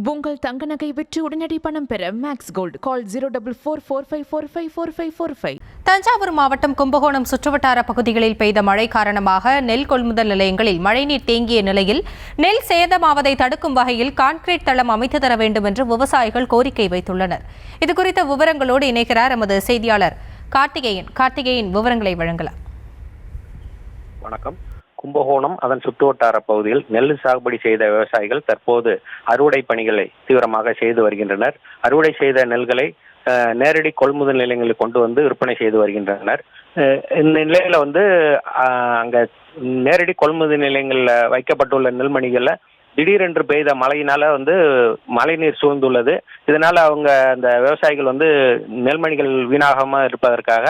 உங்கள் தங்க நகை விற்று உடனடி பணம் பெற மேக்ஸ் கோல்ட் கால் 04445454545. தஞ்சாவூர் மாவட்டம் கும்பகோணம் சுற்றுவட்டார பகுதிகளில் பெய்த மழை காரணமாக நெல் கொள்முதல் நிலையங்களில் மழைநீர் தேங்கிய நிலையில் நெல் சேதமாவதை தடுக்கும் வகையில் கான்கிரீட் தளம் அமைத்து தர வேண்டும் என்று விவசாயிகள் கோரிக்கை வைத்துள்ளனர். இதுகுறித்த விவரங்களோடு இணைக்கிறார் எமது செய்தியாளர் கார்த்திகேயன் விவரங்களை வழங்கலாம். வணக்கம். கும்பகோணம் அதன் சுற்றுவட்டார பகுதியில் நெல் சாகுபடி செய்த விவசாயிகள் தற்போது அறுவடை பணிகளை தீவிரமாக செய்து வருகின்றனர். அறுவடை செய்த நெல்களை நேரடி கொள்முதல் நிலையங்களில் கொண்டு வந்து விற்பனை செய்து வருகின்றனர். இந்த நிலையில அங்க நேரடி கொள்முதல் நிலையங்களில் வைக்கப்பட்டுள்ள நெல்மணிகள்ல திடீரென்று பெய்த மழையினால மழைநீர் சூழ்ந்துள்ளது. இதனால அவங்க அந்த விவசாயிகள் நெல்மணிகள் வீணாகாம இருப்பதற்காக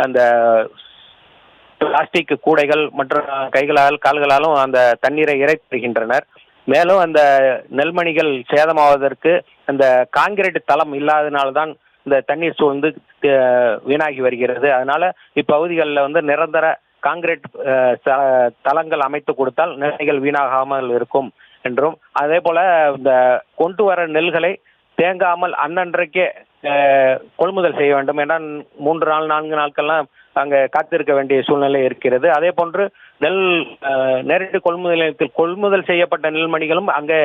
அந்த பிளாஸ்டிக் கூடைகள் மற்றும் கால்களாலும் அந்த தண்ணீரை இறைத்துகின்றனர். மேலும் அந்த நெல்மணிகள் சேதமாவதற்கு அந்த கான்கிரீட் தளம் இல்லாதனால்தான் இந்த தண்ணீர் சூழ்ந்து வீணாகி வருகிறது. அதனால இப்பகுதிகளில் நிரந்தர கான்கிரீட் தளங்கள் அமைத்து கொடுத்தால் நெல்கள் வீணாகாமல் இருக்கும் என்றும், அதே போல இந்த கொண்டு வர நெல்களை தேங்காமல் அன்னன்றைக்கே கொள்முதல் செய்ய வேண்டும். ஏன்னா 3 நாள் 4 நாட்கள்லாம் அங்கே காத்திருக்க வேண்டிய சூழ்நிலை இருக்கிறது. அதே போன்று நெல் நேரடி கொள்முதல் நிலையத்தில் கொள்முதல் செய்யப்பட்ட நெல்மணிகளும் அங்கே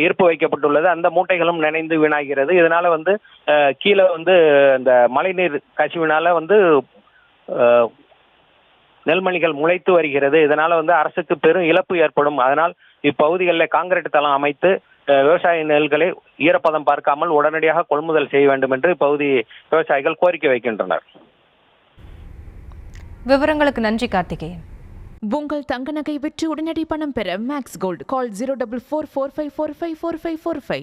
இருப்பு வைக்கப்பட்டுள்ளது. அந்த மூட்டைகளும் நனைந்து வீணாகிறது. இதனால கீழே அந்த மழைநீர் கசிவினால நெல்மணிகள் முளைத்து வருகிறது. இதனால அரசுக்கு பெரும் இழப்பு ஏற்படும். அதனால் இப்பகுதிகளில் கான்கிரீட் தளம் அமைத்து விவசாய நெல்களை ஈரப்பதம் பார்க்காமல் உடனடியாக கொள்முதல் செய்ய வேண்டும் என்று இப்பகுதி விவசாயிகள் கோரிக்கை வைக்கின்றனர். விவரங்களுக்கு நன்றி கார்த்திகேயன். உங்கள் தங்க நகை விற்று உடனடி பணம் பெற மேக்ஸ் கோல்ட் கால் 04445454545.